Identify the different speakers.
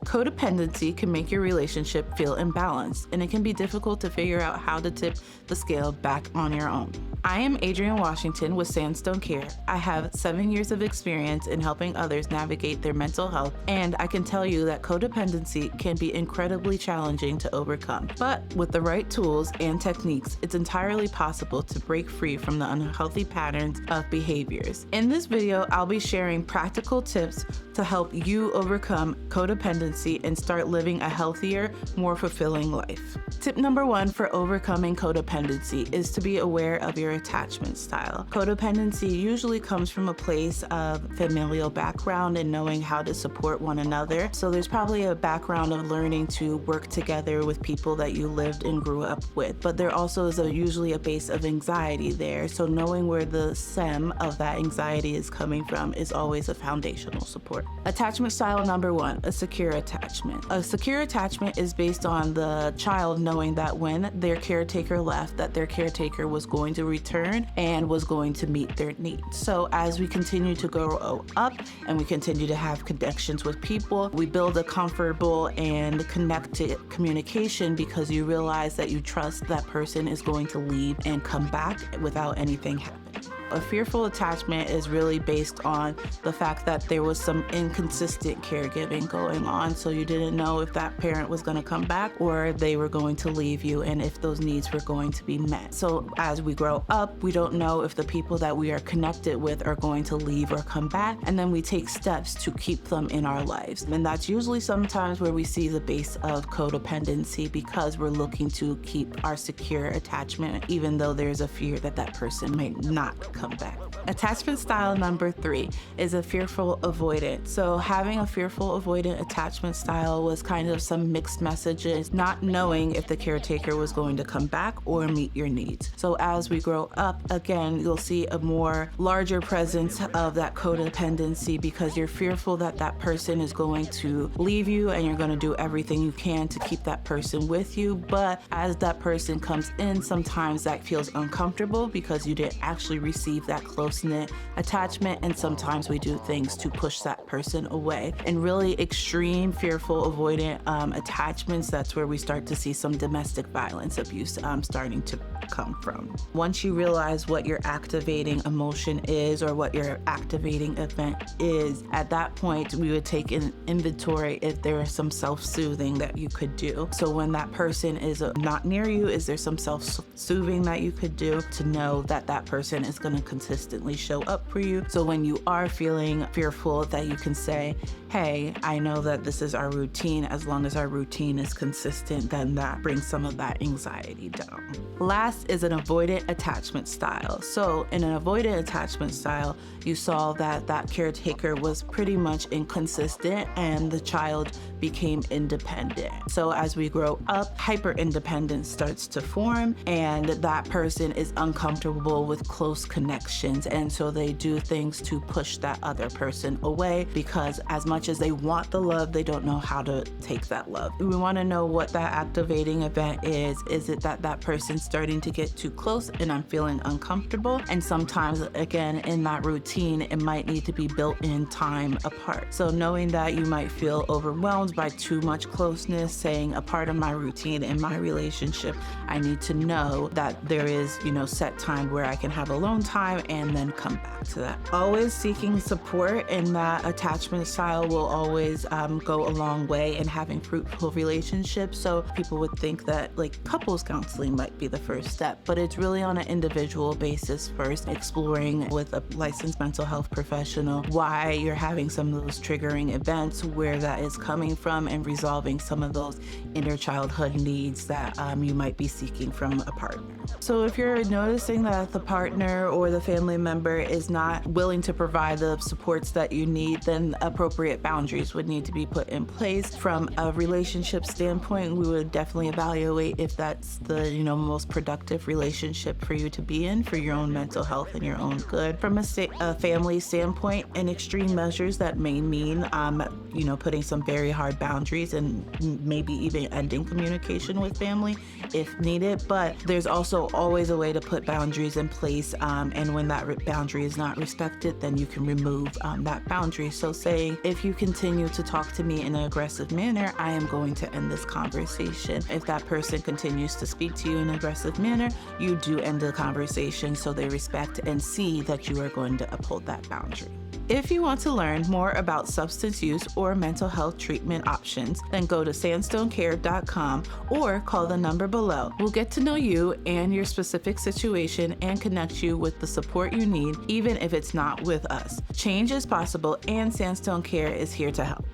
Speaker 1: Codependency can make your relationship feel imbalanced, and it can be difficult to figure out how to tip the scale back on your own. I am Adrienne Washington with Sandstone Care. I have 7 years of experience in helping others navigate their mental health, and I can tell you that codependency can be incredibly challenging to overcome. But with the right tools and techniques, it's entirely possible to break free from the unhealthy patterns of behaviors. In this video, I'll be sharing practical tips to help you overcome codependency and start living a healthier, more fulfilling life. Tip number 1 for overcoming codependency is to be aware of your attachment style. Codependency usually comes from a place of familial background and knowing how to support one another. So there's probably a background of learning to work together with people that you lived and grew up with. But there also is usually a base of anxiety there. So knowing where the stem of that anxiety is coming from is always a foundational support. Attachment style number 1, a secure attachment. A secure attachment is based on the child knowing that when their caretaker left, that their caretaker was going to return and was going to meet their needs. So as we continue to grow up and we continue to have connections with people, we build a comfortable and connected communication because you realize that you trust that person is going to leave and come back without anything happening. A fearful attachment is really based on the fact that there was some inconsistent caregiving going on, so you didn't know if that parent was going to come back or they were going to leave you and if those needs were going to be met. So as we grow up, we don't know if the people that we are connected with are going to leave or come back, and then we take steps to keep them in our lives. And that's usually sometimes where we see the base of codependency because we're looking to keep our secure attachment even though there's a fear that that person might not come back. Attachment style number 3 is a fearful avoidant. So having a fearful avoidant attachment style was kind of some mixed messages, not knowing if the caretaker was going to come back or meet your needs. So as we grow up, again, you'll see a more larger presence of that codependency because you're fearful that that person is going to leave you and you're going to do everything you can to keep that person with you. But as that person comes in, sometimes that feels uncomfortable because you didn't actually receive that close-knit attachment, and sometimes we do things to push that person away. And really extreme fearful avoidant attachments, that's where we start to see some domestic violence abuse starting to come from. Once you realize what your activating emotion is or what your activating event is, at that point we would take an inventory if there is some self-soothing that you could do. So when that person is not near you, is there some self-soothing that you could do to know that that person is going to consistently show up for you? So when you are feeling fearful, that you can say, hey, I know that this is our routine. As long as our routine is consistent, then that brings some of that anxiety down. Last is an avoidant attachment style. So in an avoidant attachment style, you saw that that caretaker was pretty much inconsistent and the child became independent. So as we grow up, hyper-independence starts to form and that person is uncomfortable with close connections, and so they do things to push that other person away because as much as they want the love, they don't know how to take that love. We want to know what that activating event is. Is it that that person's starting to get too close and I'm feeling uncomfortable? And sometimes, again, in that routine, it might need to be built in time apart. So knowing that you might feel overwhelmed by too much closeness, saying a part of my routine in my relationship, I need to know that there is, set time where I can have alone time and then come back to that. Always seeking support in that attachment style will always go a long way in having fruitful relationships. So people would think that couples counseling might be the first step, but it's really on an individual basis first, exploring with a licensed mental health professional why you're having some of those triggering events, where that is coming from, and resolving some of those inner childhood needs that you might be seeking from a partner. So if you're noticing that the partner or the family member is not willing to provide the supports that you need, then appropriate boundaries would need to be put in place. From a relationship standpoint, we would definitely evaluate if that's the most productive productive relationship for you to be in for your own mental health and your own good. From a family standpoint, in extreme measures that may mean, putting some very hard boundaries and maybe even ending communication with family if needed. But there's also always a way to put boundaries in place. And when that boundary is not respected, then you can remove that boundary. So saying, if you continue to talk to me in an aggressive manner, I am going to end this conversation. If that person continues to speak to you in an aggressive manner, you do end the conversation so they respect and see that you are going to uphold that boundary. If you want to learn more about substance use or mental health treatment options, then go to sandstonecare.com or call the number below. We'll get to know you and your specific situation and connect you with the support you need, even if it's not with us. Change is possible, and Sandstone Care is here to help.